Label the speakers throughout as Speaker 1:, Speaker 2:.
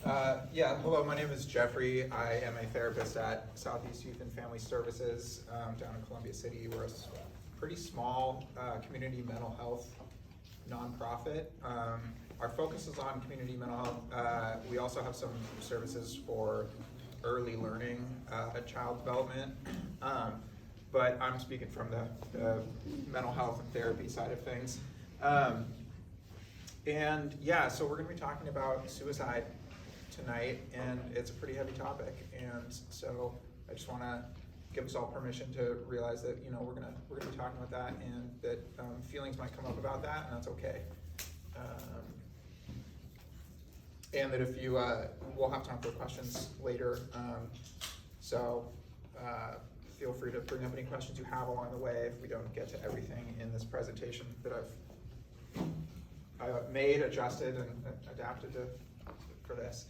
Speaker 1: Yeah, hello, my name is Jeffrey. I am a therapist at Southeast Youth and Family Services down in Columbia City. We're a pretty small community mental health nonprofit. Our focus is on community mental health. We also have some services for early learning, child development. But I'm speaking from the mental health and therapy side of things. And yeah, so we're going to be talking about suicide tonight, and it's a pretty heavy topic. And so I just want to give us all permission to realize that we're gonna be talking about that, and that feelings might come up about that, and that's okay. And that if you we'll have time for questions later. So feel free to bring up any questions you have along the way if we don't get to everything in this presentation that I've made, adjusted, and adapted for this.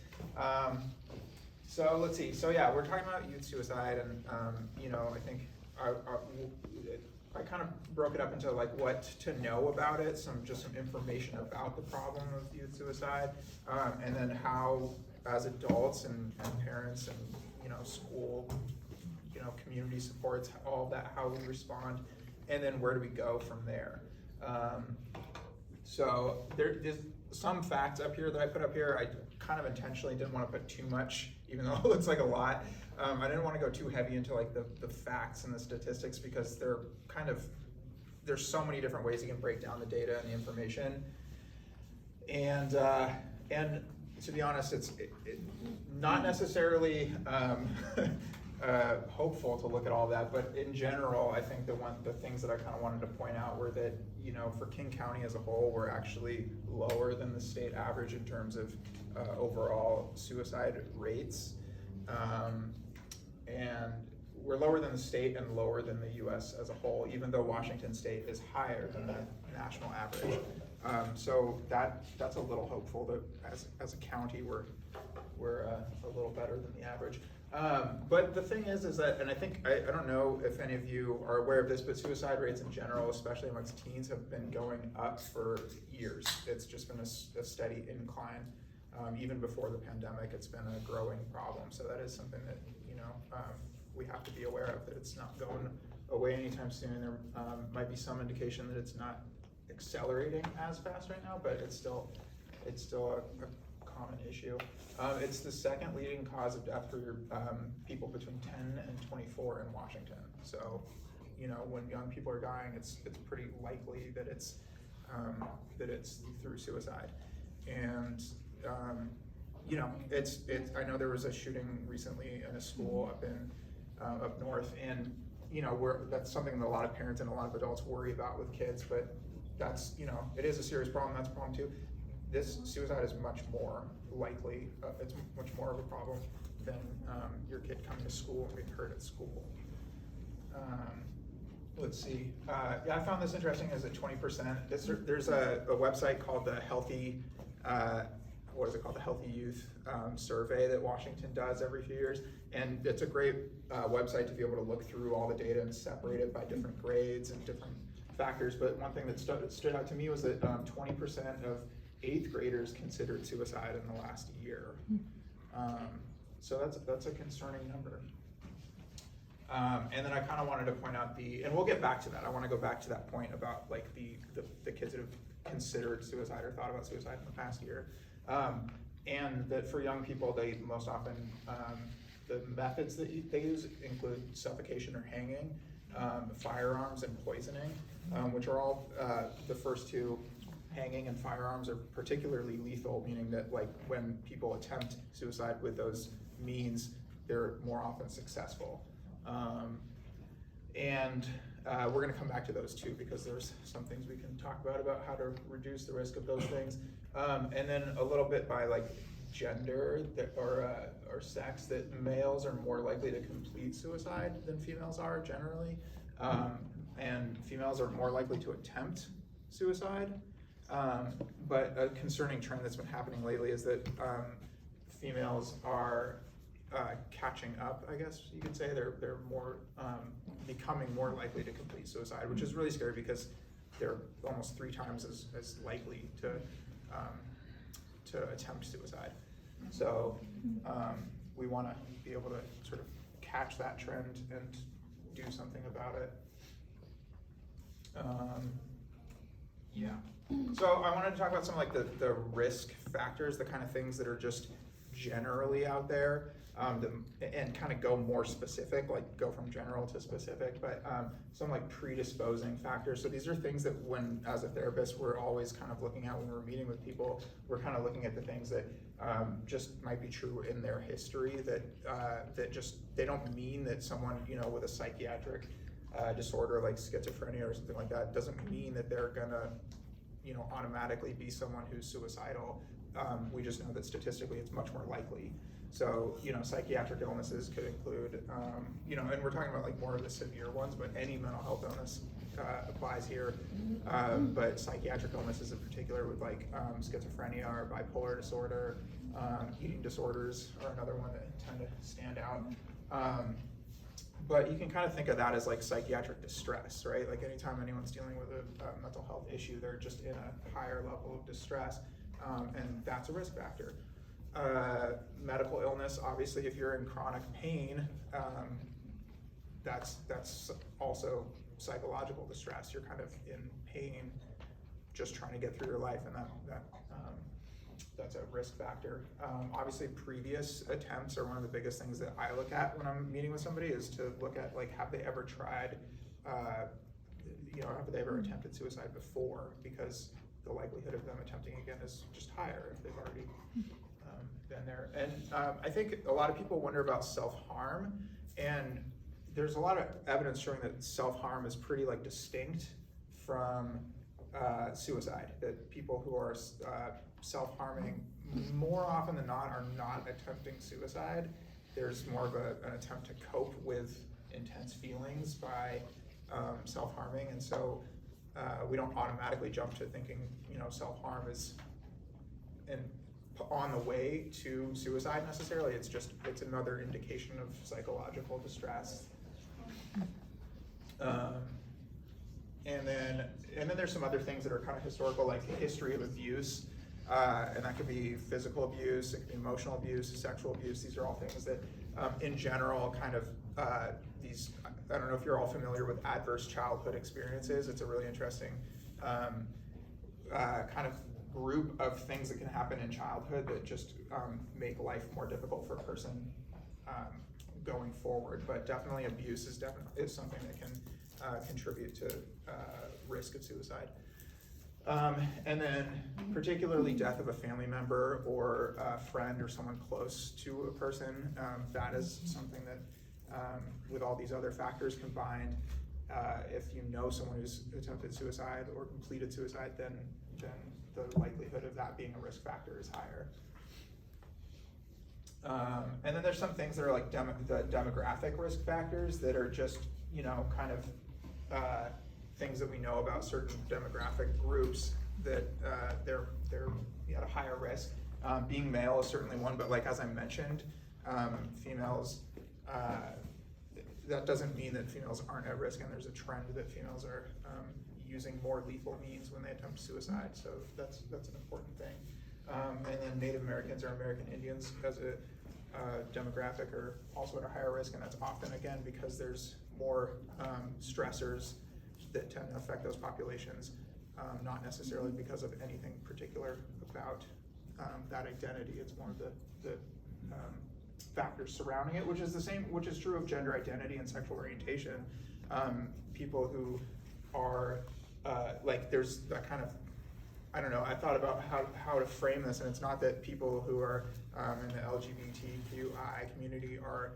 Speaker 1: So let's see. So yeah, we're talking about youth suicide, and I think I kind of broke it up into like what to know about it, some information about the problem of youth suicide, and then how, as adults and parents and school, community supports, all of that, how we respond, and then where do we go from there. So there's some facts up here that I put up here. I kind of intentionally didn't want to put too much, even though it looks like a lot. I didn't want to go too heavy into like the facts and the statistics, because there's so many different ways you can break down the data and the information. And to be honest, it's not necessarily hopeful to look at all that, but in general, I think the things that I kind of wanted to point out were that for King County as a whole, we're actually lower than the state average in terms of overall suicide rates, and we're lower than the state and lower than the U.S. as a whole, even though Washington State is higher than the national average. So that's a little hopeful that as a county we're a little better than the average. But the thing is that, and I think, I don't know if any of you are aware of this, but suicide rates in general, especially amongst teens, have been going up for years. It's just been a steady incline. Even before the pandemic, it's been a growing problem. So that is something that, we have to be aware of, that it's not going away anytime soon. There might be some indication that it's not accelerating as fast right now, but it's still a common issue. It's the second leading cause of death for people between 10 and 24 in Washington. So, when young people are dying, it's pretty likely that it's through suicide. And I know there was a shooting recently in a school up north, and that's something that a lot of parents and a lot of adults worry about with kids, but that's it is a serious problem. That's a problem too. This suicide is much more likely, it's much more of a problem than your kid coming to school and being hurt at school. Let's see. Yeah, I found this interesting as at 20%. There's a website called the Healthy, what is it called? The Healthy Youth Survey that Washington does every few years. And it's a great website to be able to look through all the data and separate it by different grades and different factors. But one thing that stood out to me was that 20% of 8th graders considered suicide in the last year. So that's a concerning number. And then I kind of wanted to point out and we'll get back to that. I want to go back to that point about like the kids that have considered suicide or thought about suicide in the past year. And that for young people, they most often, the methods that they use include suffocation or hanging, firearms and poisoning, which are all the first two. Hanging and firearms are particularly lethal, meaning that like when people attempt suicide with those means, they're more often successful. And we're going to come back to those too, because there's some things we can talk about how to reduce the risk of those things. And then a little bit by like gender or sex, that males are more likely to complete suicide than females are generally. And females are more likely to attempt suicide. But a concerning trend that's been happening lately is that females are catching up, I guess you could say. They're more becoming more likely to complete suicide, which is really scary because they're almost 3 times as likely to attempt suicide. So we want to be able to sort of catch that trend and do something about it. Yeah. So I wanted to talk about some like the risk factors, the kind of things that are just generally out there, and kind of go more specific, like go from general to specific, but some like predisposing factors. So these are things that when, as a therapist, we're always kind of looking at when we're meeting with people. We're kind of looking at the things that just might be true in their history, that just, they don't mean that someone, you know, with a psychiatric disorder like schizophrenia or something like that doesn't mean that they're gonna, you know, automatically be someone who's suicidal. We just know that statistically it's much more likely. So, you know, psychiatric illnesses could include, you know, and we're talking about like more of the severe ones, but any mental health illness applies here. But psychiatric illnesses in particular with like schizophrenia or bipolar disorder, eating disorders are another one that tend to stand out. But you can kind of think of that as like psychiatric distress, right? Like anytime anyone's dealing with a mental health issue, they're just in a higher level of distress, and that's a risk factor. Medical illness, obviously, if you're in chronic pain, that's also psychological distress. You're kind of in pain, just trying to get through your life, and that's a risk factor. Obviously, previous attempts are one of the biggest things that I look at when I'm meeting with somebody, is to look at like, have they ever tried, you know, have they ever attempted suicide before? Because the likelihood of them attempting again is just higher if they've already been there. And I think a lot of people wonder about self-harm, and there's a lot of evidence showing that self-harm is pretty like distinct from suicide, that people who are self-harming more often than not are not attempting suicide. There's more of an attempt to cope with intense feelings by self-harming, and so we don't automatically jump to thinking, you know, self-harm is on the way to suicide necessarily. It's another indication of psychological distress. And then there's some other things that are kind of historical, like the history of abuse, and that could be physical abuse, it could be emotional abuse, sexual abuse. These are all things that, in general, kind of these. I don't know if you're all familiar with adverse childhood experiences. It's a really interesting kind of group of things that can happen in childhood that just make life more difficult for a person going forward. But definitely abuse is something that can contribute to risk of suicide. And then particularly death of a family member or a friend or someone close to a person, that is something that with all these other factors combined, if you know someone who's attempted suicide or completed suicide, then the likelihood of that being a risk factor is higher. And then there's some things that are like the demographic risk factors that are just, you know, kind of things that we know about certain demographic groups that they're at a higher risk. Being male is certainly one, but like as I mentioned, females, that doesn't mean that females aren't at risk, and there's a trend that females are using more lethal means when they attempt suicide, so that's an important thing. And then Native Americans or American Indians as a demographic are also at a higher risk, and that's often, again, because there's more stressors that tend to affect those populations, not necessarily because of anything particular about that identity. It's more of the factors surrounding it, which is true of gender identity and sexual orientation. People who are like, there's that kind of, I don't know, I thought about how to frame this, and it's not that people who are in the LGBTQI community are,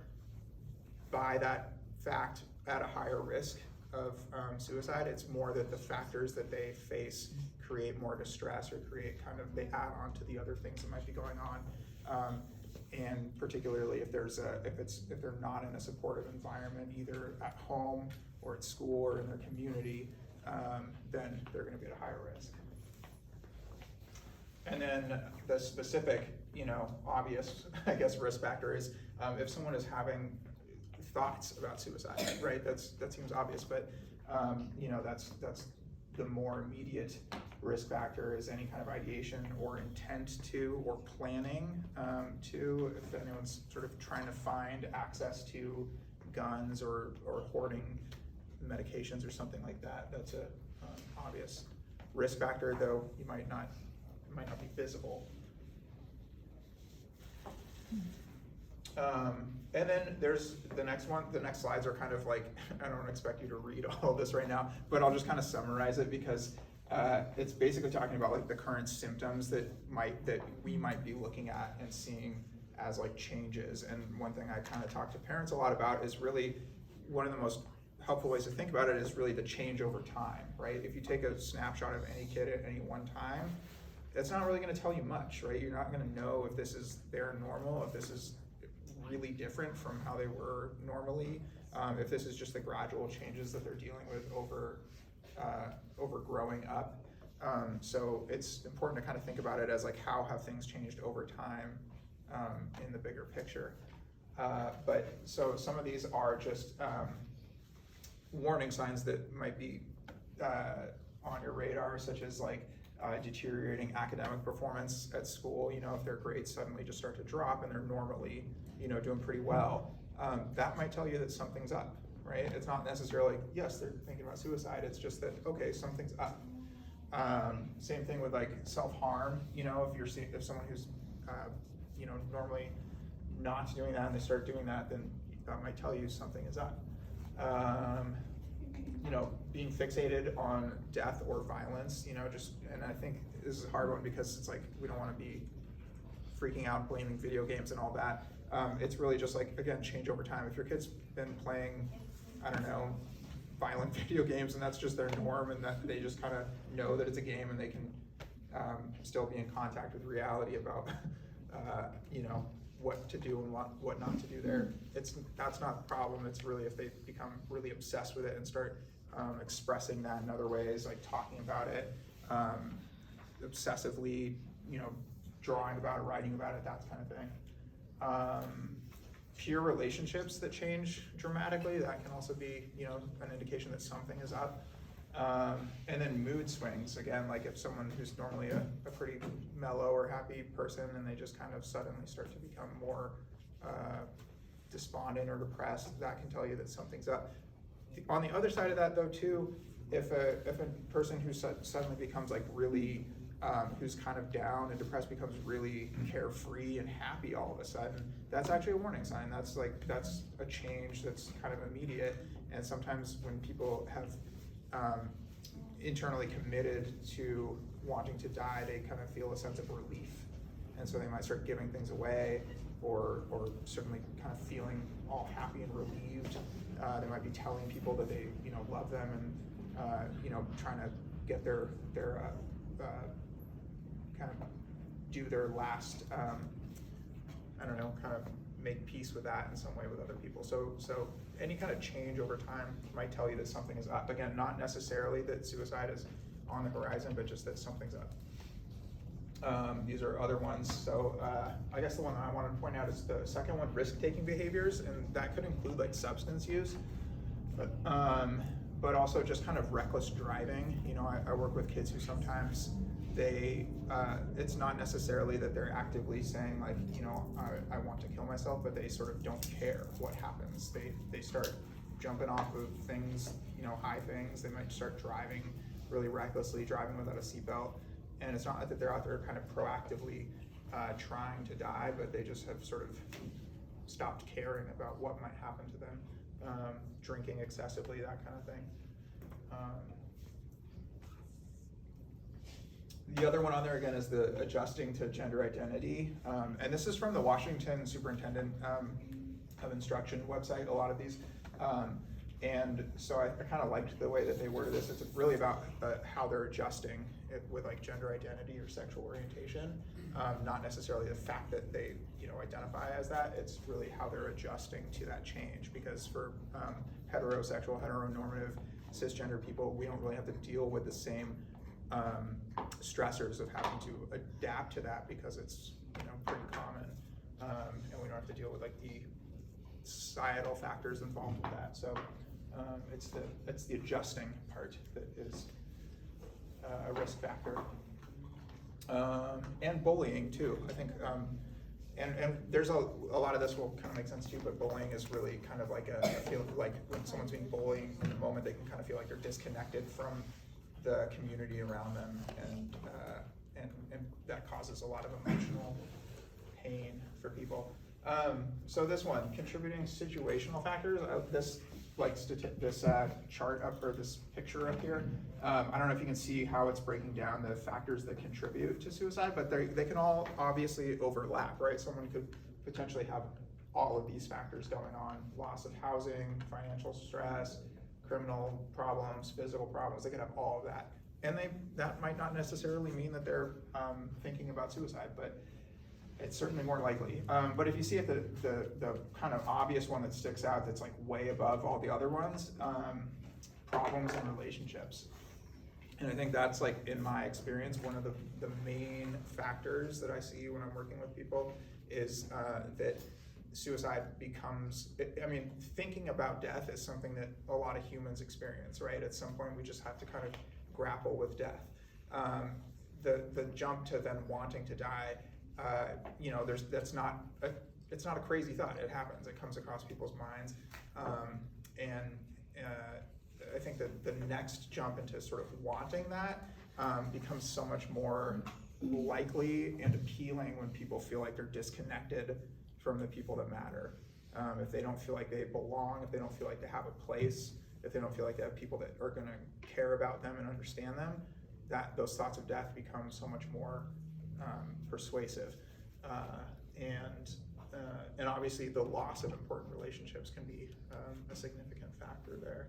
Speaker 1: by that fact, at a higher risk of suicide. It's more that the factors that they face create more distress, or create kind of, they add on to the other things that might be going on. And particularly if they're not in a supportive environment, either at home or at school or in their community, then they're going to be at a higher risk. And then the specific, you know, obvious, I guess, risk factor is if someone is having thoughts about suicide, right? That seems obvious, but you know, that's the more immediate Risk factor is any kind of ideation or intent to, or planning to, if anyone's sort of trying to find access to guns or hoarding medications or something like that, that's a obvious risk factor, though it might not be visible. And then there's the next one. The next slides are kind of like, I don't expect you to read all of this right now, but I'll just kind of summarize it because it's basically talking about like the current symptoms that we might be looking at and seeing as like changes. And one thing I kind of talk to parents a lot about is really one of the most helpful ways to think about it is really the change over time, right? If you take a snapshot of any kid at any one time, that's not really going to tell you much, right? You're not going to know if this is their normal, if this is really different from how they were normally, if this is just the gradual changes that they're dealing with over growing up. So it's important to kind of think about it as like, how have things changed over time in the bigger picture. But so some of these are just warning signs that might be on your radar, such as like deteriorating academic performance at school. You know, if their grades suddenly just start to drop and they're normally, you know, doing pretty well, that might tell you that something's up, right? It's not necessarily, yes, they're thinking about suicide. It's just that, okay, something's up. Same thing with like self-harm. You know, if someone who's, you know, normally not doing that and they start doing that, then that might tell you something is up. You know, being fixated on death or violence, you know, and I think this is a hard one because it's like, we don't want to be freaking out, blaming video games and all that. It's really just like, again, change over time. If your kid's been playing, I don't know, violent video games and that's just their norm and that they just kind of know that it's a game and they can still be in contact with reality about, you know, what to do and what not to do there. That's not the problem. It's really if they become really obsessed with it and start expressing that in other ways, like talking about it, obsessively, you know, drawing about it, writing about it, that kind of thing. Peer relationships that change dramatically, that can also be, you know, an indication that something is up. And then mood swings, again, like if someone who's normally a pretty mellow or happy person and they just kind of suddenly start to become more despondent or depressed, that can tell you that something's up. On the other side of that though too, if a person who suddenly becomes like really, who's kind of down and depressed becomes really carefree and happy all of a sudden, that's actually a warning sign. That's a change that's kind of immediate. And sometimes when people have internally committed to wanting to die, they kind of feel a sense of relief. And so they might start giving things away or certainly kind of feeling all happy and relieved. They might be telling people that they, you know, love them and, you know, trying to get their kind of do their last, I don't know, kind of make peace with that in some way with other people. So any kind of change over time might tell you that something is up. Again, not necessarily that suicide is on the horizon, but just that something's up. These are other ones. So I guess the one I wanted to point out is the second one, risk-taking behaviors, and that could include like substance use, but also just kind of reckless driving. You know, I work with kids who sometimes it's not necessarily that they're actively saying like, you know, I want to kill myself, but they sort of don't care what happens. They start jumping off of things, you know, high things. They might start driving really recklessly, driving without a seatbelt. And it's not that they're out there kind of proactively trying to die, but they just have sort of stopped caring about what might happen to them. Drinking excessively, that kind of thing. The other one on there again is the adjusting to gender identity. And this is from the Washington Superintendent of Instruction website, a lot of these. And so I kind of liked the way that they worded this. It's really about how they're adjusting it with like gender identity or sexual orientation, not necessarily the fact that they, you know, identify as that. It's really how they're adjusting to that change. Because for heterosexual, heteronormative, cisgender people, we don't really have to deal with the same stressors of having to adapt to that because it's, you know, pretty common, and we don't have to deal with like the societal factors involved with that. So it's the adjusting part that is a risk factor. And bullying too, I think, and there's a lot of this will kind of make sense too, but bullying is really kind of like I feel like when someone's being bullied in the moment, they can kind of feel like they're disconnected from the community around them, and that causes a lot of emotional pain for people. So this one, contributing situational factors, this chart up, or this picture up here, I don't know if you can see how it's breaking down the factors that contribute to suicide, but they can all obviously overlap, right? Someone could potentially have all of these factors going on: loss of housing, financial stress, criminal problems, physical problems. They could have all of that. And that might not necessarily mean that they're thinking about suicide, but it's certainly more likely. But if you see it, the kind of obvious one that sticks out that's like way above all the other ones, problems in relationships. And I think that's, like, in my experience, one of the main factors that I see when I'm working with people is that suicide becomes, I mean, thinking about death is something that a lot of humans experience, right? At some point we just have to kind of grapple with death. The jump to then wanting to die, you know, it's not a crazy thought. It happens. It comes across people's minds, I think that the next jump into sort of wanting that becomes so much more likely and appealing when people feel like they're disconnected from the people that matter. If they don't feel like they belong, if they don't feel like they have a place, if they don't feel like they have people that are going to care about them and understand them, those thoughts of death become so much more persuasive. And obviously the loss of important relationships can be a significant factor there.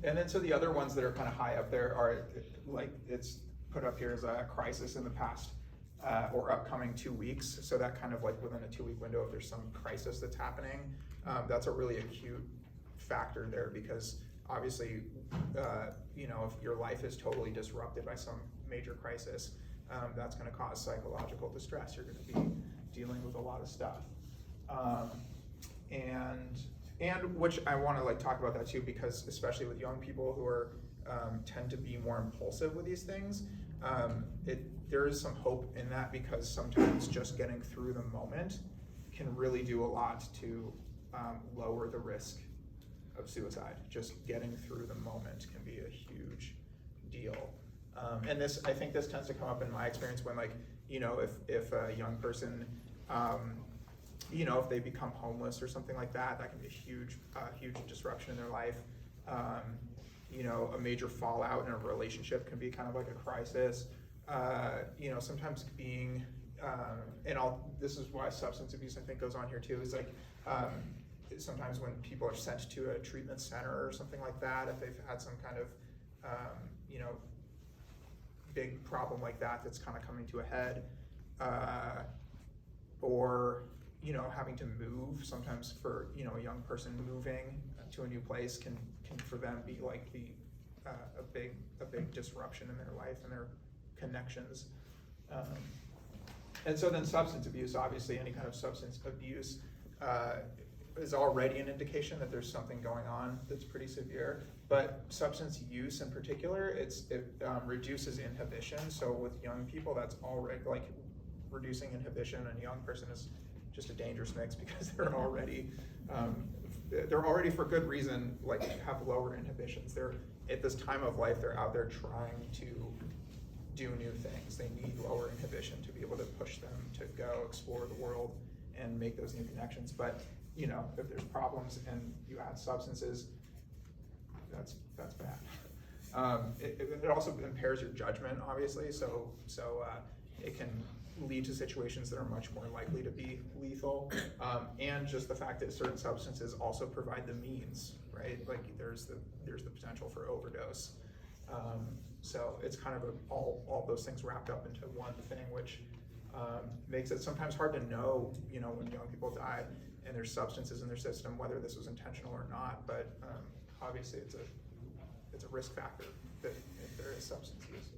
Speaker 1: And then so the other ones that are kind of high up there are, like, it's put up here as a crisis in the past or upcoming 2 weeks. So that kind of, like, within a 2-week window, if there's some crisis that's happening, that's a really acute factor there, because obviously, you know, if your life is totally disrupted by some major crisis, that's going to cause psychological distress. You're going to be dealing with a lot of stuff. And which I want to, like, talk about that too, because especially with young people who are tend to be more impulsive with these things, there is some hope in that, because sometimes just getting through the moment can really do a lot to lower the risk of suicide. Just getting through the moment can be a huge deal. And I think this tends to come up in my experience when, like, you know, if a young person, you know, if they become homeless or something like that, that can be a huge disruption in their life. You know, a major fallout in a relationship can be kind of like a crisis. You know, sometimes being, this is why substance abuse, I think, goes on here too, is like, sometimes when people are sent to a treatment center or something like that, if they've had some kind of, you know, big problem like that that's kind of coming to a head, or, you know, having to move. Sometimes for, you know, a young person moving to a new place can for them be like a big disruption in their life and their connections. And so then substance abuse, obviously any kind of substance abuse is already an indication that there's something going on that's pretty severe. But substance use in particular, it reduces inhibition. So with young people, that's already, like, reducing inhibition in a young person is just a dangerous mix, because they're already for good reason, like, have lower inhibitions. They're at this time of life, they're out there trying to do new things. They need lower inhibition to be able to push them to go explore the world and make those new connections. But, you know, if there's problems and you add substances, that's bad. It also impairs your judgment, obviously. So it can lead to situations that are much more likely to be lethal, and just the fact that certain substances also provide the means, right? Like, there's the potential for overdose. So it's kind of all those things wrapped up into one thing, which makes it sometimes hard to know, you know, when young people die and there's substances in their system, whether this was intentional or not. But obviously it's a risk factor that if there is substance use.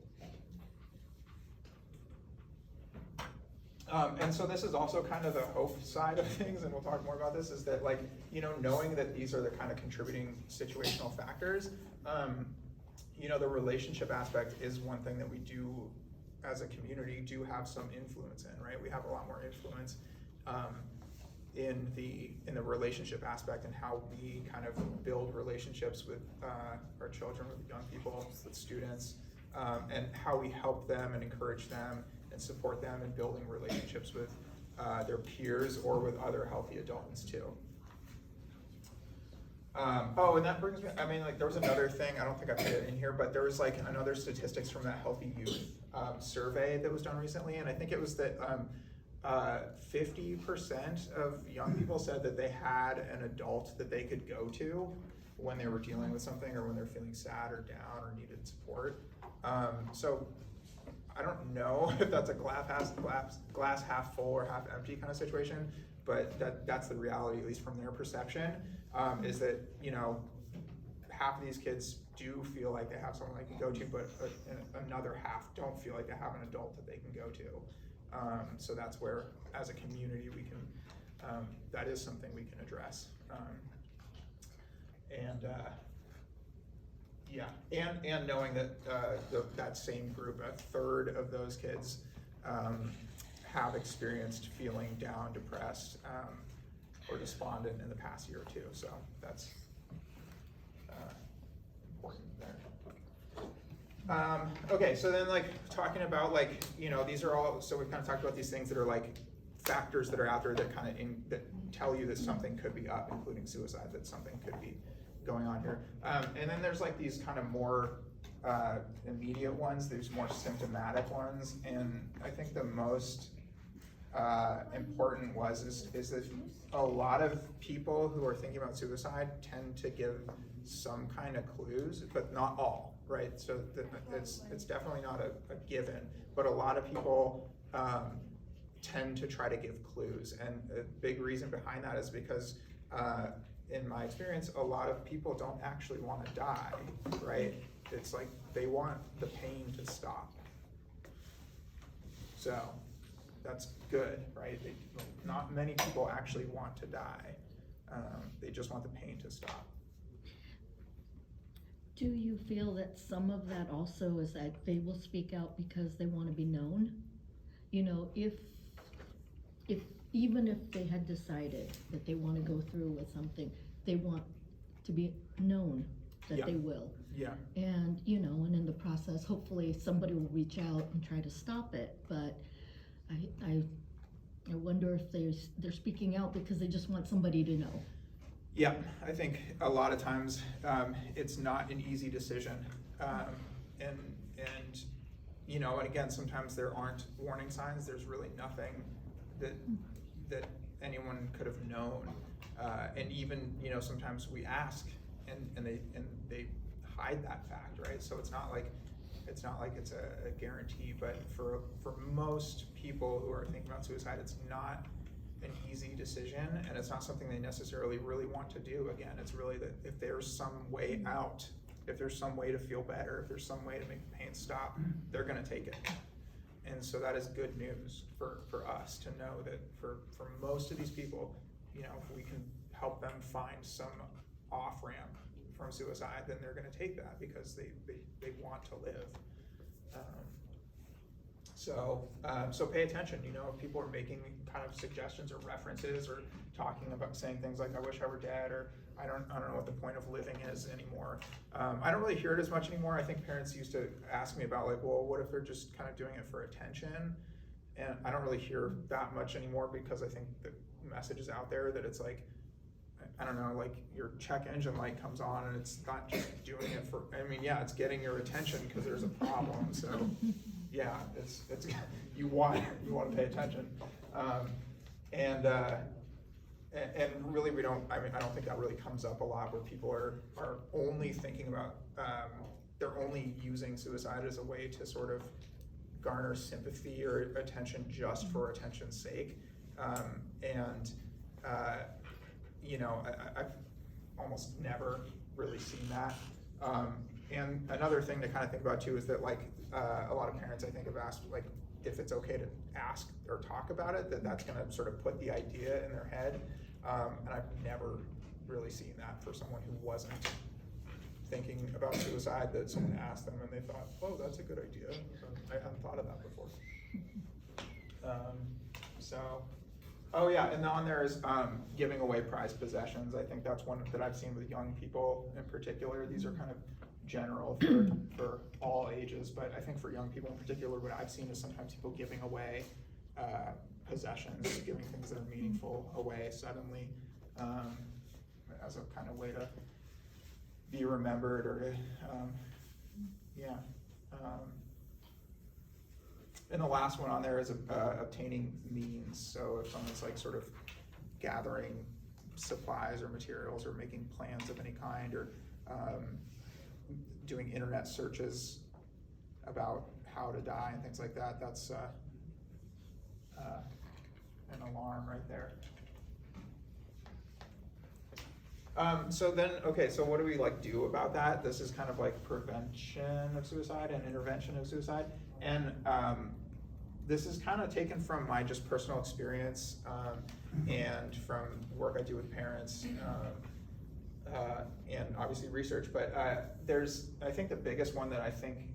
Speaker 1: And so this is also kind of the hope side of things, and we'll talk more about this, is that like, you know, knowing that these are the kind of contributing situational factors, you know, the relationship aspect is one thing that we do as a community do have some influence in, right? We have a lot more influence in the relationship aspect and how we kind of build relationships with our children, with young people, with students, and how we help them and encourage them and support them in building relationships with their peers or with other healthy adults too. Oh, and that brings me, I mean, like there was another thing, I don't think I put it in here, but there was like another statistics from that Healthy Youth survey that was done recently, and I think it was that 50% of young people said that they had an adult that they could go to when they were dealing with something or when they're feeling sad or down or needed support. So I don't know if that's a glass half full or half empty kind of situation, but that's the reality, at least from their perception, is that, you know, half of these kids do feel like they have someone they can go to, but another half don't feel like they have an adult that they can go to. So that's where, as a community, we can, that is something we can address. Yeah, and knowing that that same group, a third of those kids have experienced feeling down, depressed, or despondent in the past year or two. So that's important there. Okay, so then like talking about like, you know, these are all, so we've kind of talked about these things that are like factors that are out there that kind of that tell you that something could be up, including suicide, that something could be going on here. And then there's like these kind of more immediate ones, there's more symptomatic ones, and I think the most important is that a lot of people who are thinking about suicide tend to give some kind of clues, but not all, right? So it's definitely not a given, but a lot of people tend to try to give clues, and a big reason behind that is because in my experience, a lot of people don't actually want to die, right? It's like they want the pain to stop. So that's good, right? Not many people actually want to die. They just want the pain to stop.
Speaker 2: Do you feel that some of that also is that they will speak out because they want to be known? You know, if even if they had decided that they want to go through with something, they want to be known that they will.
Speaker 1: Yeah.
Speaker 2: And, you know, and in the process, hopefully somebody will reach out and try to stop it. But I wonder if they're speaking out because they just want somebody to know.
Speaker 1: Yeah, I think a lot of times it's not an easy decision. And you know, and again, sometimes there aren't warning signs. There's really nothing that anyone could have known. And even, you know, sometimes we ask and they hide that fact, right? So it's not like it's a guarantee, but for most people who are thinking about suicide, it's not an easy decision, and it's not something they necessarily really want to do. Again, it's really that if there's some way out, if there's some way to feel better, if there's some way to make the pain stop, they're gonna take it. And so that is good news for us to know that for most of these people, you know, if we can help them find some off-ramp from suicide, then they're gonna take that because they want to live. So pay attention, you know, if people are making kind of suggestions or references or talking about saying things like, I wish I were dead, or I don't know what the point of living is anymore. I don't really hear it as much anymore. I think parents used to ask me about like, well, what if they're just kind of doing it for attention? And I don't really hear that much anymore because I think the message is out there that it's like, I don't know, like your check engine light comes on and it's not just doing it for, I mean, yeah, it's getting your attention because there's a problem. So yeah, it's you want to pay attention. And really I don't think that really comes up a lot where people are only thinking about, they're only using suicide as a way to sort of garner sympathy or attention just for attention's sake. You know, I've almost never really seen that. And another thing to kind of think about too is that like a lot of parents I think have asked like, if it's okay to ask or talk about it, that's gonna sort of put the idea in their head. And I've never really seen that for someone who wasn't thinking about suicide, that someone asked them and they thought, oh, that's a good idea. I hadn't thought of that before. Oh yeah, and on there is giving away prized possessions. I think that's one that I've seen with young people in particular. These are kind of general for all ages, but I think for young people in particular, what I've seen is sometimes people giving away possessions, giving things that are meaningful away suddenly, as a kind of way to be remembered, or to, and the last one on there is obtaining means. So if someone's like sort of gathering supplies or materials or making plans of any kind, or doing internet searches about how to die and things like that, that's an alarm right there. So then, okay, so what do we like do about that? This is kind of like prevention of suicide and intervention of suicide. And this is kind of taken from my just personal experience and from work I do with parents and obviously research. But I think the biggest one that I think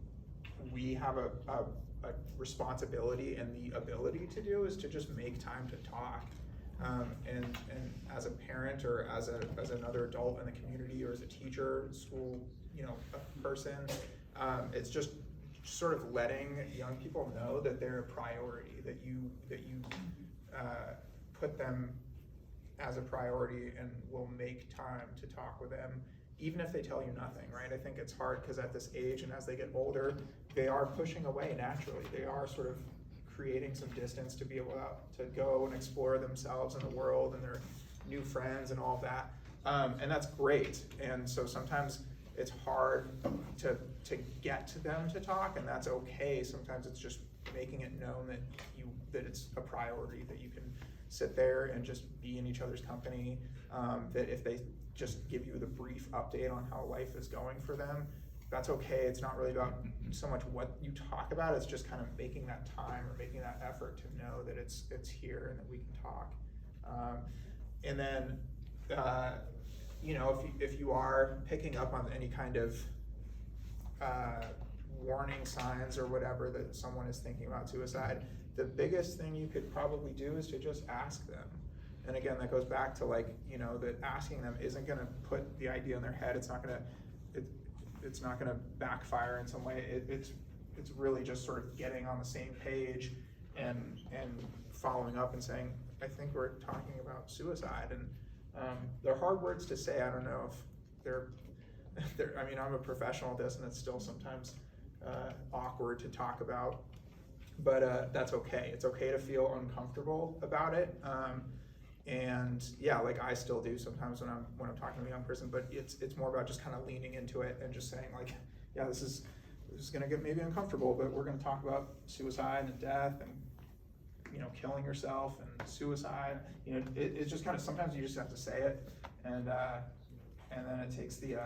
Speaker 1: we have a responsibility and the ability to do is to just make time to talk. And as a parent, or as another adult in the community, or as a teacher, school, a person, it's just sort of letting young people know that they're a priority, that you put them as a priority and will make time to talk with them, even if they tell you nothing, right? I think it's hard because at this age and as they get older, they are pushing away naturally. They are sort of creating some distance to be able to go and explore themselves and the world and their new friends and all of that. And that's great. And so sometimes it's hard to get to them to talk, and that's okay. Sometimes it's just making it known that it's a priority, that you can sit there and just be in each other's company, that if they just give you the brief update on how life is going for them, that's okay. It's not really about so much what you talk about, it's just kind of making that time or making that effort to know that it's here and that we can talk. And then, if you are picking up on any kind of warning signs or whatever that someone is thinking about suicide, the biggest thing you could probably do is to just ask them. And again, that goes back to that asking them isn't gonna put the idea in their head. It's not gonna backfire in some way. It's really just sort of getting on the same page and following up and saying, I think we're talking about suicide. And they're hard words to say. I don't know if they're I mean, I'm a professional at this, and it's still sometimes awkward to talk about, but that's okay. It's okay to feel uncomfortable about it. And yeah, like I still do sometimes when I'm talking to a young person, but it's more about just kind of leaning into it and just saying like, yeah, this is gonna get maybe uncomfortable, but we're gonna talk about suicide and death and killing yourself and suicide. It's just kind of, sometimes you just have to say it, and then it takes the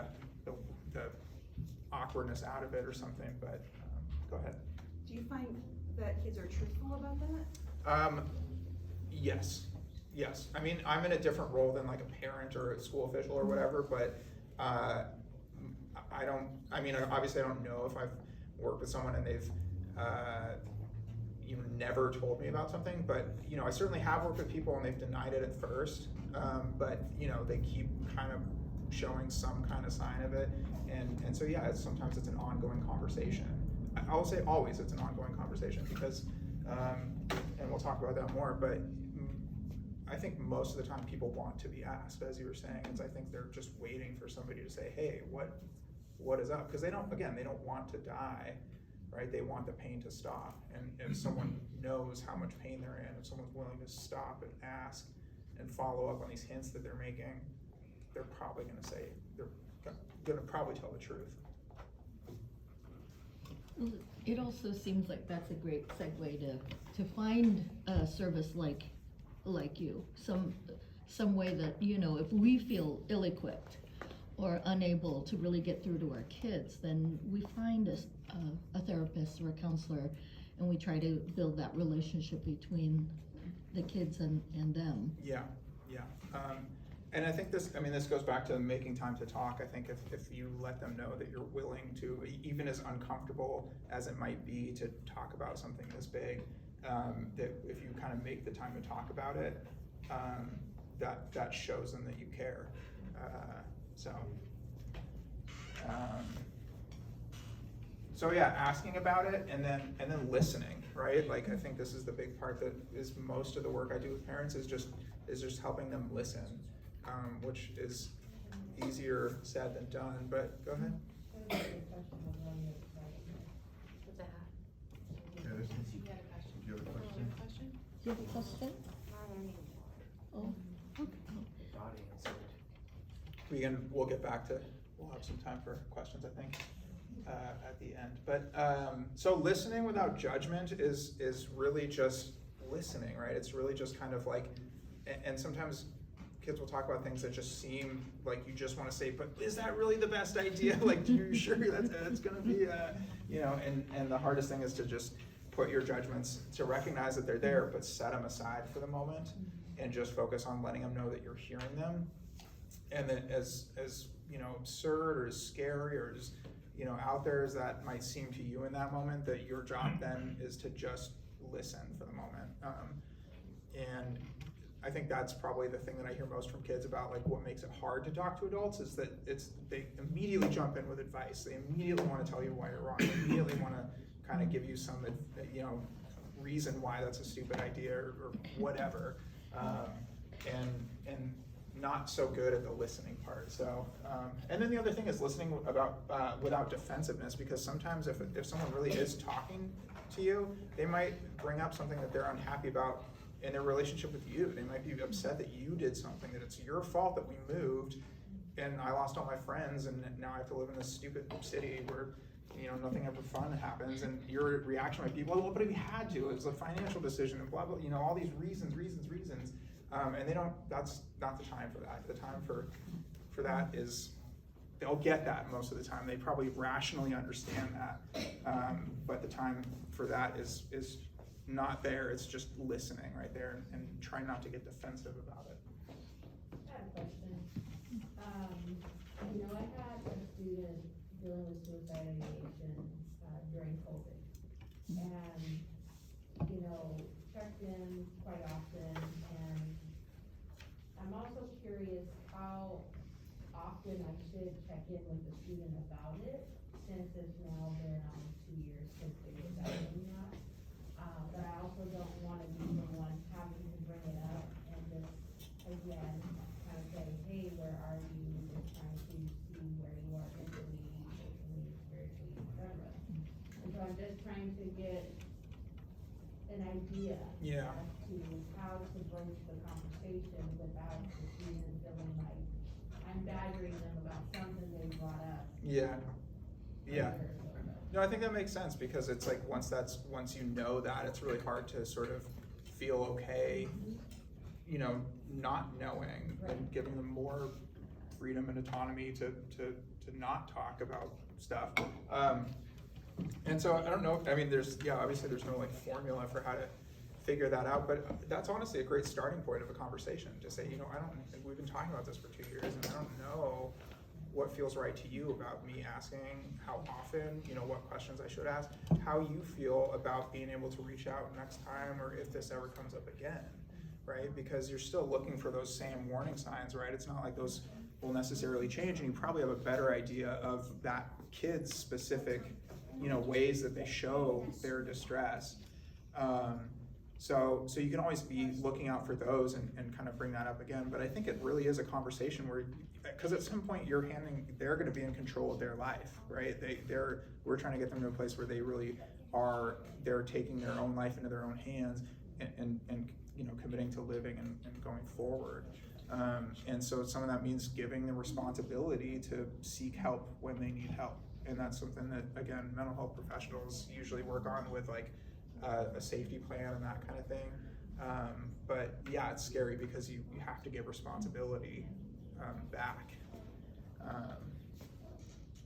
Speaker 1: awkwardness out of it or something. But go ahead.
Speaker 3: Do you find that kids are truthful about that?
Speaker 1: Yes. I mean, I'm in a different role than like a parent or a school official or whatever, but obviously I don't know if I've worked with someone and they've never told me about something, but I certainly have worked with people and they've denied it at first, but they keep kind of showing some kind of sign of it, and so yeah, sometimes it's an ongoing conversation. I will say always it's an ongoing conversation because, and we'll talk about that more, but I think most of the time people want to be asked, as you were saying. I think they're just waiting for somebody to say, hey, what is up? Because they don't want to die, right? They want the pain to stop. And if someone knows how much pain they're in, if someone's willing to stop and ask and follow up on these hints that they're making, they're probably gonna probably tell the truth.
Speaker 2: It also seems like that's a great segue to find a service like you, some way that, if we feel ill-equipped or unable to really get through to our kids, then we find a therapist or a counselor, and we try to build that relationship between the kids and them.
Speaker 1: Yeah, yeah. And I think this goes back to making time to talk. I think if you let them know that you're willing to, even as uncomfortable as it might be to talk about something this big, that if you kind of make the time to talk about it, that shows them that you care. So yeah, asking about it and then listening, right? Like I think this is the big part that is most of the work I do with parents is just helping them listen, which is easier said than done. But go ahead.
Speaker 4: What's that?
Speaker 5: Yeah, this is,
Speaker 3: You had a question.
Speaker 5: do you have a
Speaker 3: You
Speaker 5: question?
Speaker 3: have a question?
Speaker 2: Do you have a question? Oh, okay.
Speaker 1: We'll get back to, we'll have some time for questions, I think, at the end. But, so listening without judgment is really just listening, right? It's really just kind of like, and sometimes kids will talk about things that just seem like you just want to say, but is that really the best idea? Like, are you sure that's gonna be, you know, and the hardest thing is to just put your judgments, to recognize that they're there, but set them aside for the moment and just focus on letting them know that you're hearing them. And then as you know, absurd or as scary or as, you know, out there as that might seem to you in that moment, that your job then is to just listen for the moment. And I think that's probably the thing that I hear most from kids about, like, what makes it hard to talk to adults is that they immediately jump in with advice. They immediately want to tell you why you're wrong. They immediately want to kind of give you some, you know, reason why that's a stupid idea or whatever. And not so good at the listening part. So, and then the other thing is listening without defensiveness, because sometimes if someone really is talking to you, they might bring up something that they're unhappy about in their relationship with you. They might be upset that you did something, that it's your fault that we moved and I lost all my friends and now I have to live in this stupid city where, you know, nothing ever fun happens, and your reaction might be, well, but we had to, it was a financial decision and blah, blah, you know, all these reasons. And that's not the time for that. The time for that is, they'll get that most of the time. They probably rationally understand that. But the time for that is not there. It's just listening right there and try not to get defensive about it.
Speaker 4: I have a question. You know, I had a student dealing with suicide ideation during COVID. And, you know, checked in quite often, and I'm also curious how often I should check in with the student about it, since it's now been 2 years since they were diagnosed that. But I also don't wanna be the one having to bring it up and just, again, kind of say, hey, where are you? Just trying to see where you are mentally, emotionally, spiritually, etc. And so I'm just trying to get an idea
Speaker 1: Yeah.
Speaker 4: as to how to broach the conversation without the student feeling like I'm badgering them about something they brought up.
Speaker 1: Yeah.
Speaker 4: a year ago.
Speaker 1: No, I think that makes sense, because it's like once you know that, it's really hard to sort of feel okay, you know, not knowing and giving them more freedom and autonomy to not talk about stuff. And so I don't know, I mean, obviously there's no like formula for how to figure that out, but that's honestly a great starting point of a conversation, to say, you know, we've been talking about this for 2 years and I don't know what feels right to you about me asking how often, you know, what questions I should ask, how you feel about being able to reach out next time, or if this ever comes up again, right? Because you're still looking for those same warning signs, right? It's not like those will necessarily change, and you probably have a better idea of that kid's specific, you know, ways that they show their distress. So you can always be looking out for those and kind of bring that up again. But I think it really is a conversation where, because at some point they're going to be in control of their life, right? We're trying to get them to a place where they really are, they're taking their own life into their own hands and you know, committing to living and going forward. And so some of that means giving the responsibility to seek help when they need help. And that's something that, again, mental health professionals usually work on with like a safety plan and that kind of thing. But yeah, it's scary because you have to give responsibility back.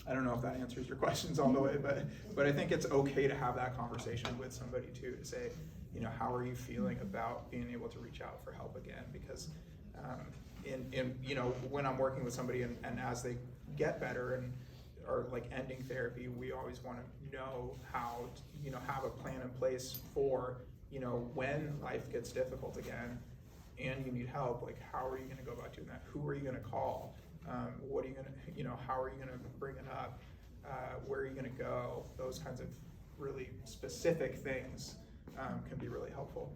Speaker 1: I don't know if that answers your questions all the way, but I think it's okay to have that conversation with somebody too, to say, you know, how are you feeling about being able to reach out for help again? Because in you know, when I'm working with somebody and as they get better and are like ending therapy, we always want to know how to, you know, have a plan in place for, you know, when life gets difficult again and you need help, like how are you going to go about doing that? Who are you going to call? What are you going to, you know, how are you going to bring it up? Where are you going to go? Those kinds of really specific things can be really helpful.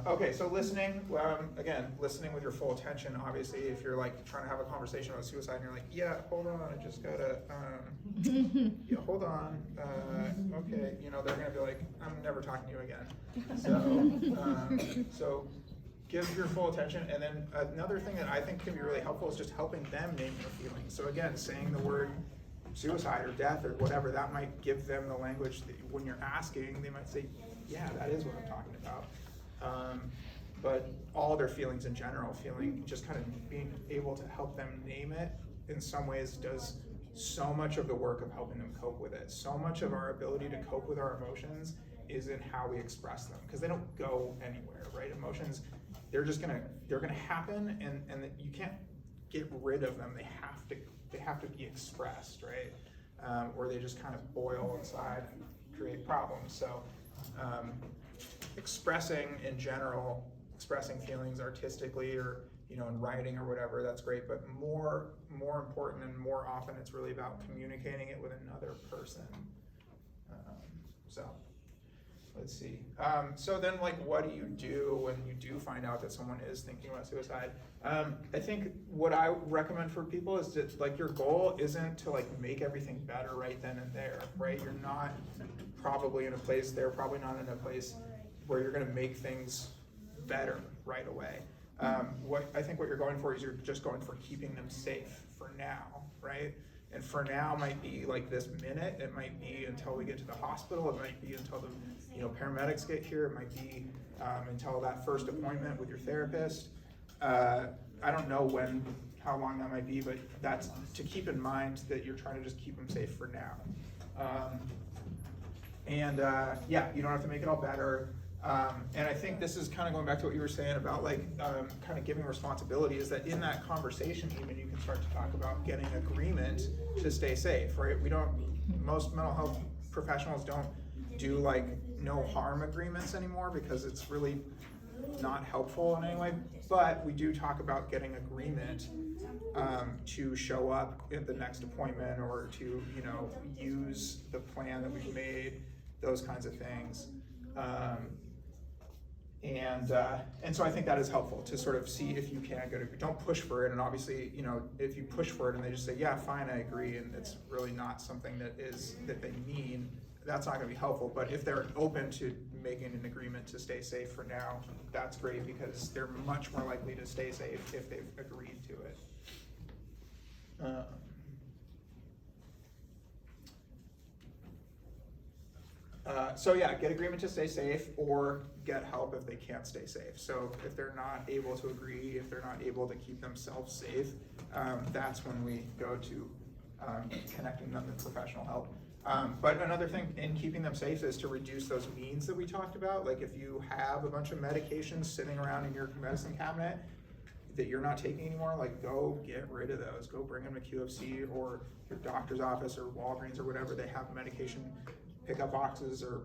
Speaker 1: Okay, so listening, again, listening with your full attention. Obviously, if you're like trying to have a conversation about suicide and you're like, yeah, hold on, I just gotta, yeah, hold on, okay, you know, they're gonna be like, I'm never talking to you again. So give your full attention. And then another thing that I think can be really helpful is just helping them name their feelings. So again, saying the word suicide or death or whatever, that might give them the language that when you're asking, they might say, yeah, that is what I'm talking about. But all their feelings in general, just kind of being able to help them name it in some ways does so much of the work of helping them cope with it. So much of our ability to cope with our emotions is in how we express them, because they don't go anywhere, right? Emotions, they're gonna happen, and you can't get rid of them. They have to be expressed, right? Or they just kind of boil inside and create problems. So expressing in general, expressing feelings artistically or, you know, in writing or whatever, that's great, but more important and more often it's really about communicating it with another person. So let's see. So then, like, what do you do when you do find out that someone is thinking about suicide? I think what I recommend for people is that, like, your goal isn't to like make everything better right then and there, right? You're not probably in a place, they're probably not in a place where you're gonna make things better right away. What you're going for is you're just going for keeping them safe for now, right? And for now might be like this minute, it might be until we get to the hospital, it might be until the, you know, paramedics get here, it might be until that first appointment with your therapist. I don't know how long that might be, but that's to keep in mind that you're trying to just keep them safe for now. Yeah, you don't have to make it all better. And I think this is kind of going back to what you were saying about like kind of giving responsibility, is that in that conversation even you can start to talk about getting agreement to stay safe, right? Most mental health professionals don't do like no harm agreements anymore because it's really not helpful in any way, but we do talk about getting agreement to show up at the next appointment or to, you know, use the plan that we've made, those kinds of things. And so I think that is helpful to sort of see if you can go to, don't push for it. And obviously, you know, if you push for it and they just say, yeah, fine, I agree, and it's really not something that they mean, that's not gonna be helpful. But if they're open to making an agreement to stay safe for now, that's great, because they're much more likely to stay safe if they've agreed to it. So yeah, get agreement to stay safe or get help if they can't stay safe. So if they're not able to agree, if they're not able to keep themselves safe, that's when we go to connecting them with professional help. But another thing in keeping them safe is to reduce those means that we talked about. Like if you have a bunch of medications sitting around in your medicine cabinet that you're not taking anymore, like go get rid of those. Go bring them to QFC or your doctor's office or Walgreens or whatever. They have medication pickup boxes or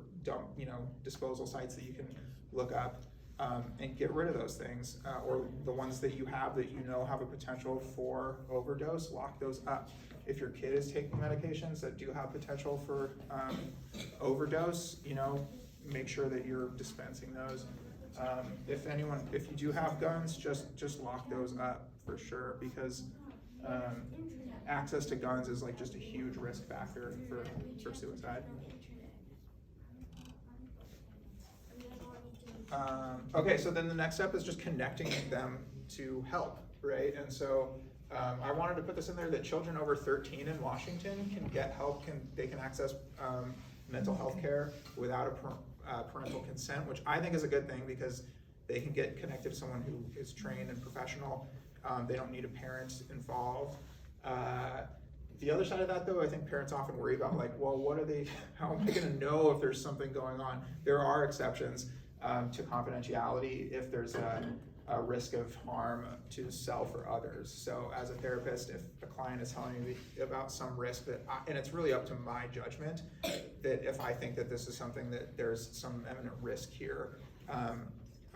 Speaker 1: disposal sites that you can look up and get rid of those things. Or the ones that you have that you know have a potential for overdose, lock those up. If your kid is taking medications that do have potential for overdose, you know, make sure that you're dispensing those. If you do have guns, just lock those up for sure, because access to guns is like just a huge risk factor for suicide. Okay, so then the next step is just connecting them to help, right? And so I wanted to put this in there that children over 13 in Washington can get help, they can access mental health care without a parental consent, which I think is a good thing because they can get connected to someone who is trained and professional. They don't need a parent involved. The other side of that though, I think parents often worry about like, well, what are they, how am I gonna know if there's something going on? There are exceptions to confidentiality if there's a risk of harm to self or others. So as a therapist, if a client is telling me about some risk and it's really up to my judgment, that if I think that this is something that there's some eminent risk here,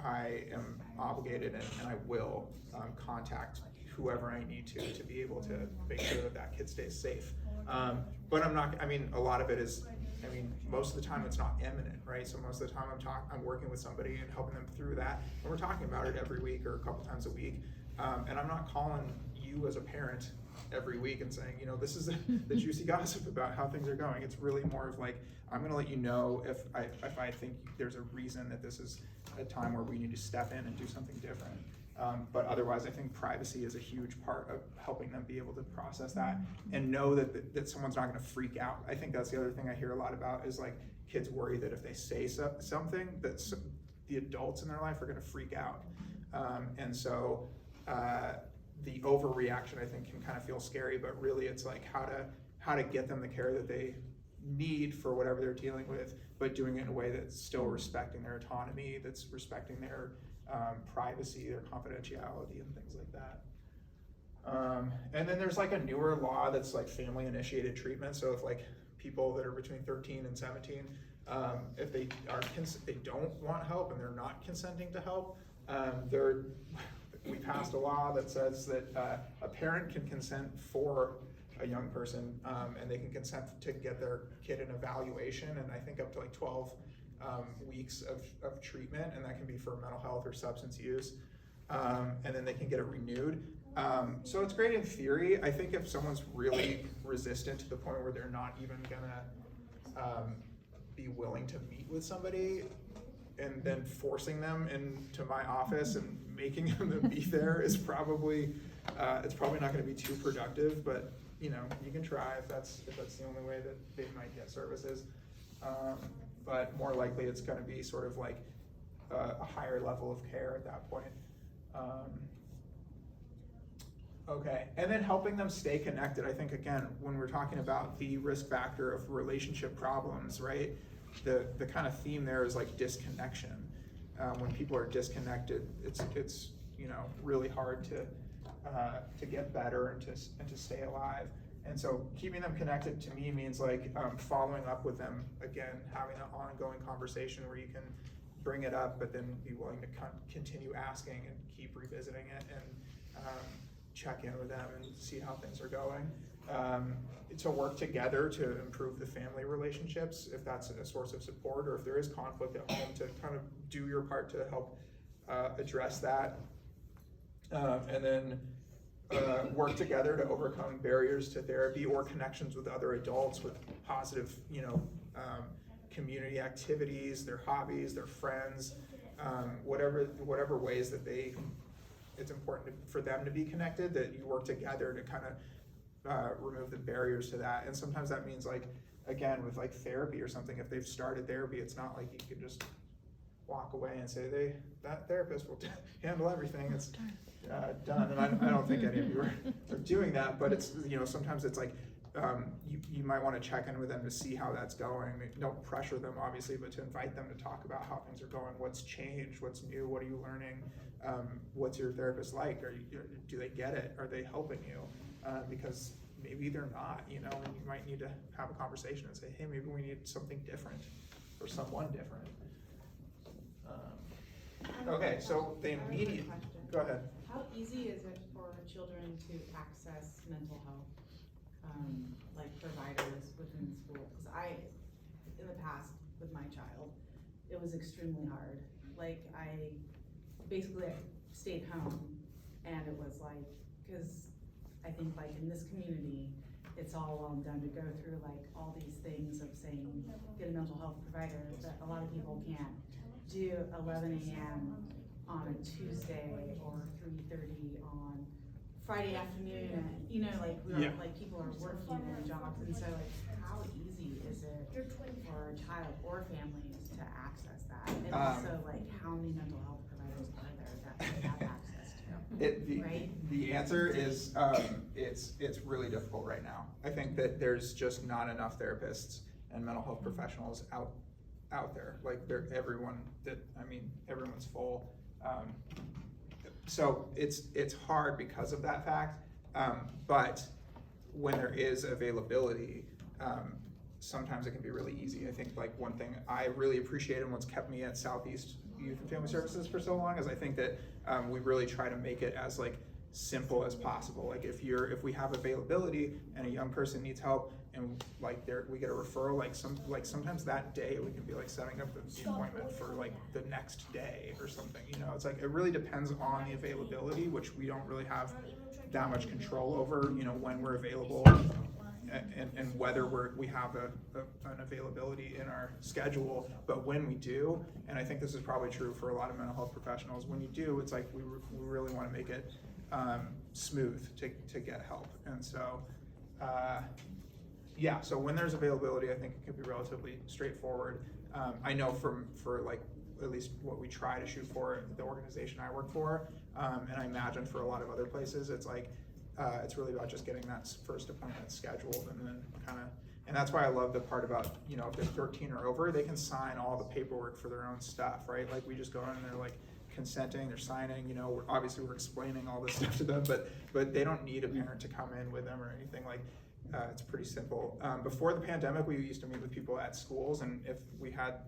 Speaker 1: I am obligated and I will contact whoever I need to be able to make sure that that kid stays safe. But I'm not, I mean, a lot of it is, I mean, most of the time it's not imminent, right? So most of the time I'm working with somebody and helping them through that. And we're talking about it every week or a couple times a week. And I'm not calling you as a parent every week and saying, you know, this is the juicy gossip about how things are going. It's really more of like, I'm gonna let you know if I think there's a reason that this is a time where we need to step in and do something different. But otherwise, I think privacy is a huge part of helping them be able to process that and know that someone's not gonna freak out. I think that's the other thing I hear a lot about is like kids worry that if they say something, that the adults in their life are gonna freak out. And so the overreaction I think can kind of feel scary, but really it's like how to get them the care that they need for whatever they're dealing with, but doing it in a way that's still respecting their autonomy, that's respecting their privacy, their confidentiality, and things like that. And then there's like a newer law that's like family initiated treatment. So if like people that are between 13 and 17, if they don't want help and they're not consenting to help, we passed a law that says that a parent can consent for a young person, and they can consent to get their kid an evaluation, and I think up to like 12 weeks of treatment, and that can be for mental health or substance use, and then they can get it renewed. So it's great in theory. I think if someone's really resistant to the point where they're not even gonna be willing to meet with somebody, and then forcing them into my office and making them be there is probably, it's probably not gonna be too productive, but you know, you can try if that's the only way that they might get services. But more likely it's gonna be sort of like a higher level of care at that point. Okay, and then helping them stay connected. I think again, when we're talking about the risk factor of relationship problems, right? The kind of theme there is like disconnection. When people are disconnected, it's you know, really hard to get better and to stay alive. And so keeping them connected to me means like following up with them again, having an ongoing conversation where you can bring it up, but then be willing to continue asking and keep revisiting it and check in with them and see how things are going. To work together to improve the family relationships, if that's a source of support, or if there is conflict at home, to kind of do your part to help address that. And then work together to overcome barriers to therapy or connections with other adults with positive, you know, community activities, their hobbies, their friends, whatever ways that it's important for them to be connected, that you work together to kind of remove the barriers to that. And sometimes that means like, again, with like therapy or something, if they've started therapy, it's not like you can just walk away and say that therapist will handle everything. It's done. And I don't think any of you are doing that, but it's, you know, sometimes it's like, you might want to check in with them to see how that's going. Don't pressure them, obviously, but to invite them to talk about how things are going, what's changed, what's new, what are you learning, what's your therapist like, do they get it, are they helping you? Because maybe they're not, you know, and you might need to have a conversation and say, hey, maybe we need something different or someone different. Okay, so the immediate, go ahead.
Speaker 6: How easy is it for children to access mental health, like providers within school? Because in the past with my child, it was extremely hard. Like I stayed home, and it was like, because I think like in this community, it's all well done to go through like all these things of saying, get a mental health provider, but a lot of people can't do 11 a.m. on a Tuesday or 3:30 on Friday afternoon. You know, like like people are working their jobs, and so like how easy is it for a child or families to access that? And also like how many mental health providers are there that they have access to?
Speaker 1: The answer is, it's really difficult right now. I think that there's just not enough therapists and mental health professionals out there. Like everyone's full. So it's hard because of that fact. But when there is availability, sometimes it can be really easy. I think like one thing I really appreciate and what's kept me at Southeast Youth and Family Services for so long is I think that we really try to make it as like simple as possible. Like if we have availability and a young person needs help and like we get a referral, sometimes that day we can be like setting up the appointment for like the next day or something. It's like it really depends on the availability, which we don't really have that much control over. When we're available. And whether we have an availability in our schedule, but when we do, and I think this is probably true for a lot of mental health professionals, when you do, it's like we really want to make it smooth to get help. And so, so when there's availability, I think it can be relatively straightforward. I know for like at least what we try to shoot for the organization I work for, and I imagine for a lot of other places, it's like it's really about just getting that first appointment scheduled and then and that's why I love the part about, if they're 13 or over, they can sign all the paperwork for their own stuff, right? Like we just go in and they're like consenting, they're signing, we're explaining all this stuff to them, but they don't need a parent to come in with them or anything. Like it's pretty simple. Before the pandemic, we used to meet with people at schools, and if we had,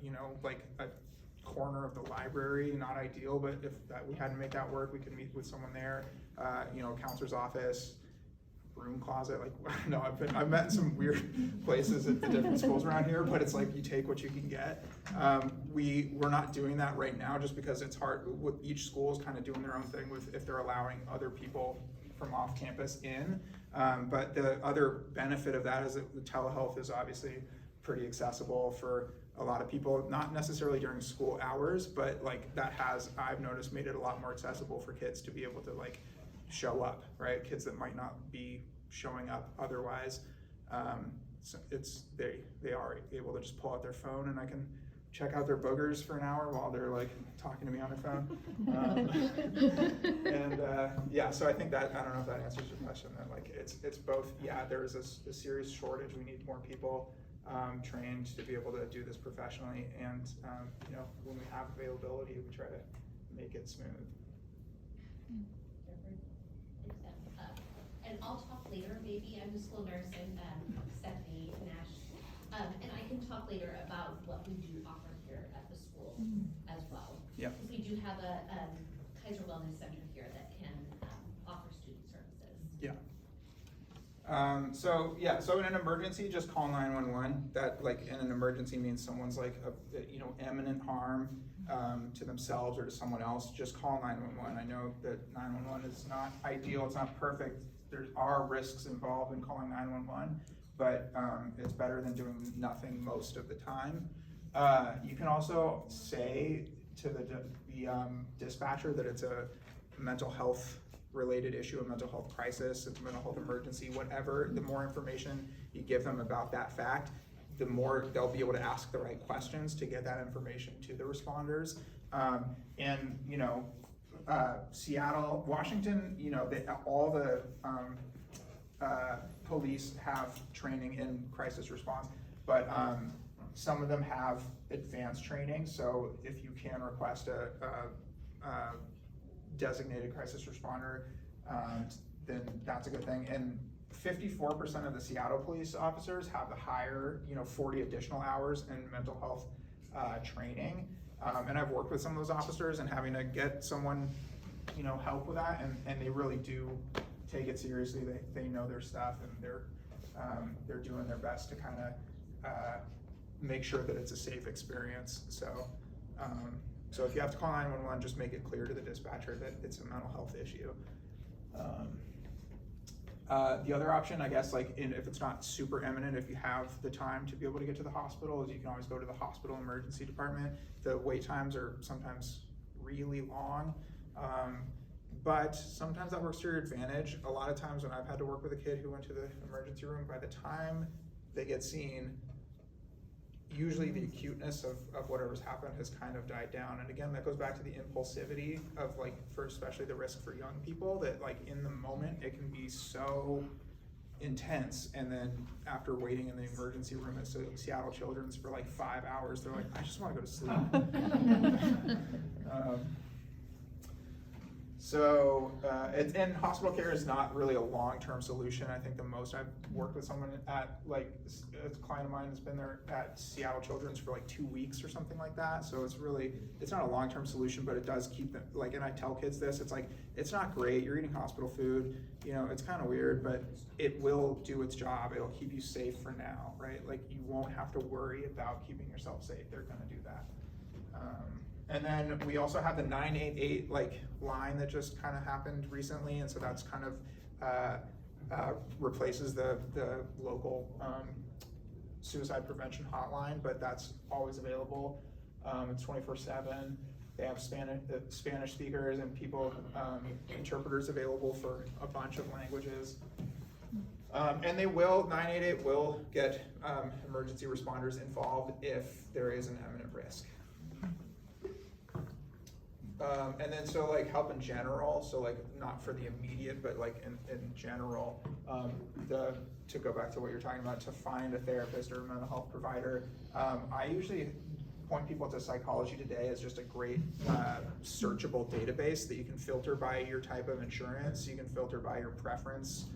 Speaker 1: like a corner of the library, not ideal, but if we had to make that work, we could meet with someone there. Counselor's office, broom closet. Like, no, I've met in some weird places at the different schools around here, but it's like you take what you can get. We're not doing that right now just because it's hard. Each school is kind of doing their own thing with if they're allowing other people from off campus in. But the other benefit of that is that the telehealth is obviously pretty accessible for a lot of people, not necessarily during school hours, but like that has, I've noticed, made it a lot more accessible for kids to be able to like show up, right? Kids that might not be showing up otherwise. So they are able to just pull out their phone and I can check out their boogers for an hour while they're like talking to me on their phone. So I think that, I don't know if that answers your question, that like it's both, there is a serious shortage. We need more people trained to be able to do this professionally, and when we have availability, we try to make it smooth.
Speaker 7: And I'll talk later, maybe. I'm a school nurse and Stephanie Nash, and I can talk later about what we do offer here at the school as well.
Speaker 1: Yeah.
Speaker 7: Because we do have a Kaiser Wellness Center here that can offer student services.
Speaker 1: Yeah. So in an emergency, just call 911. That, like, in an emergency means someone's like imminent harm to themselves or to someone else. Just call 911. I know that 911 is not ideal. It's not perfect. There are risks involved in calling 911, but it's better than doing nothing most of the time. You can also say to the dispatcher that it's a mental health related issue, a mental health crisis, it's a mental health emergency, whatever. The more information you give them about that fact, the more they'll be able to ask the right questions to get that information to the responders. Seattle, Washington, all the police have training in crisis response, but some of them have advanced training. So if you can request a designated crisis responder, then that's a good thing. And 54% of the Seattle police officers have the higher, 40 additional hours in mental health training. And I've worked with some of those officers and having to get someone, help with that, and they really do take it seriously. They know their stuff, and they're doing their best to kind of make sure that it's a safe experience. So if you have to call 911, just make it clear to the dispatcher that it's a mental health issue. The other option, I guess, if it's not super imminent, if you have the time to be able to get to the hospital, is you can always go to the hospital emergency department. The wait times are sometimes really long, but sometimes that works to your advantage. A lot of times when I've had to work with a kid who went to the emergency room, by the time they get seen, usually the acuteness of whatever's happened has kind of died down. And again, that goes back to the impulsivity of like, for especially the risk for young people, that like in the moment, it can be so intense. And then after waiting in the emergency room at Seattle Children's for like 5 hours, they're like, I just wanna go to sleep. And hospital care is not really a long-term solution. I think the most I've worked with someone at, like, a client of mine has been there at Seattle Children's for like 2 weeks or something like that. So it's not a long-term solution, but it does keep them, like, and I tell kids this, it's like, it's not great, you're eating hospital food, you know, it's kind of weird, but it will do its job. It'll keep you safe for now, right? Like, you won't have to worry about keeping yourself safe. They're gonna do that. And then we also have the 988 like line that just kind of happened recently, and so that's kind of replaces the local suicide prevention hotline, but that's always available. It's 24/7. They have Spanish speakers and people, interpreters available for a bunch of languages. And 988 will get emergency responders involved if there is an imminent risk. And then so like help in general, so like not for the immediate, but like in general, to go back to what you're talking about, to find a therapist or a mental health provider, I usually point people to Psychology Today as just a great searchable database that you can filter by your type of insurance, you can filter by your preference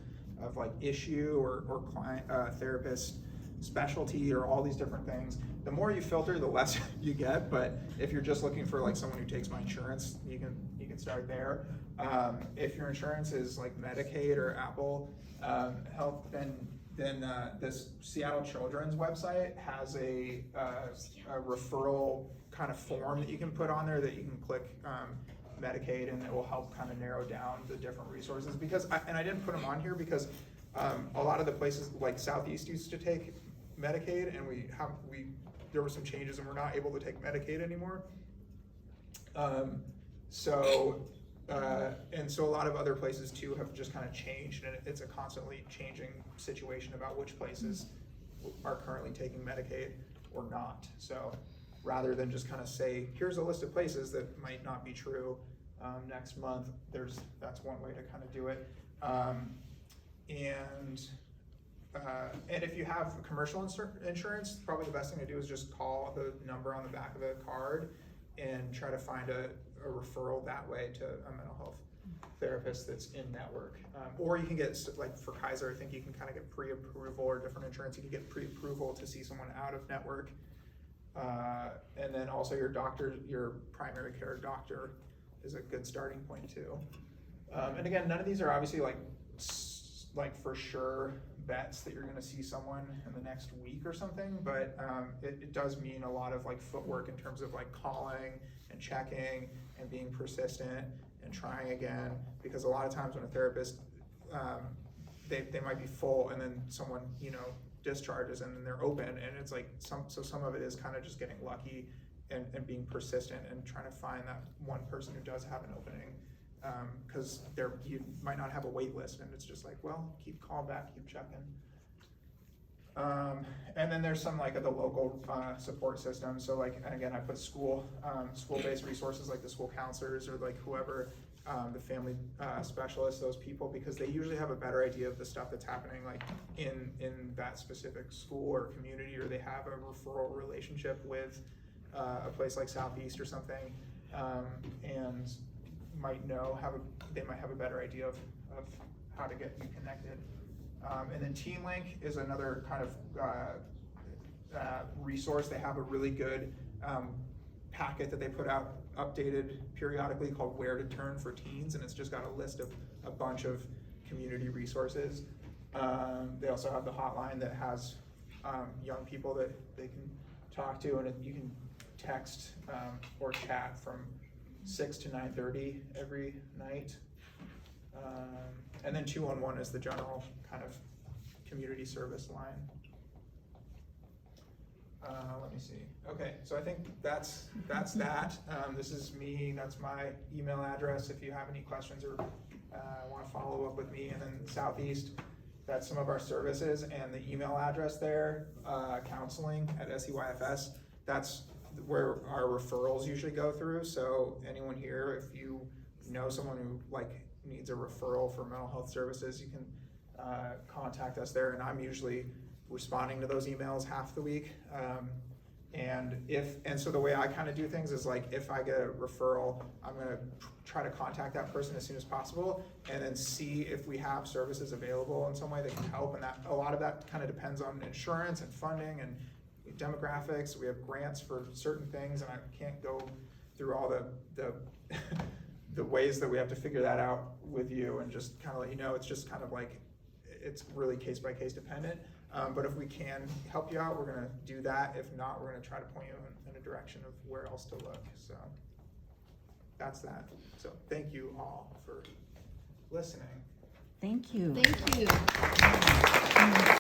Speaker 1: of like issue or client, therapist specialty, or all these different things. The more you filter, the less you get, but if you're just looking for like someone who takes my insurance, you can start there. If your insurance is like Medicaid or Apple Health, then this Seattle Children's website has a referral kind of form that you can put on there that you can click Medicaid, and it will help kind of narrow down the different resources. Because I didn't put them on here because a lot of the places like Southeast used to take Medicaid, and there were some changes and we're not able to take Medicaid anymore. So a lot of other places too have just kind of changed, and it's a constantly changing situation about which places are currently taking Medicaid or not. So rather than just kind of say, here's a list of places that might not be true next month, that's one way to kind of do it. And if you have commercial insurance, probably the best thing to do is just call the number on the back of the card and try to find a referral that way to a mental health therapist that's in network. Or you can get, like for Kaiser, I think you can kind of get pre-approval, or different insurance, you can get pre-approval to see someone out of network. And then also your doctor, your primary care doctor is a good starting point too. And again, none of these are obviously like for sure bets that you're gonna see someone in the next week or something, but it does mean a lot of like footwork in terms of like calling and checking and being persistent and trying again, because a lot of times when a therapist, they might be full and then someone, discharges and then they're open, and it's like some of it is kind of just getting lucky and being persistent and trying to find that one person who does have an opening. Because you might not have a wait list, and it's just like, well, keep calling back, keep checking. And then there's some like the local support system. So like, and again, I put school-based resources like the school counselors or like whoever, the family specialists, those people, because they usually have a better idea of the stuff that's happening like in that specific school or community, or they have a referral relationship with a place like Southeast or something, and they might have a better idea of how to get you connected. And then TeenLink is another kind of resource. They have a really good packet that they put out updated periodically called Where to Turn for Teens, and it's just got a list of a bunch of community resources. They also have the hotline that has young people that they can talk to, and you can text or chat from 6 to 9:30 every night. And then 211 is the general kind of community service line. Let me see. Okay, so I think that's that. This is me, that's my email address if you have any questions or want to follow up with me. And then Southeast, that's some of our services, and the email address there, counseling@SEYFS, that's where our referrals usually go through. So anyone here, if you know someone who like needs a referral for mental health services, you can contact us there, and I'm usually responding to those emails half the week. And so the way I kind of do things is like, if I get a referral, I'm gonna try to contact that person as soon as possible, and then see if we have services available in some way that can help. And that, a lot of that kind of depends on insurance and funding and demographics. We have grants for certain things, and I can't go through all the the ways that we have to figure that out with you, and just kind of let you know, it's just kind of like, it's really case by case dependent. But if we can help you out, we're gonna do that. If not, we're gonna try to point you in a direction of where else to look. So that's that. So thank you all for listening.
Speaker 8: Thank you.
Speaker 2: Thank you.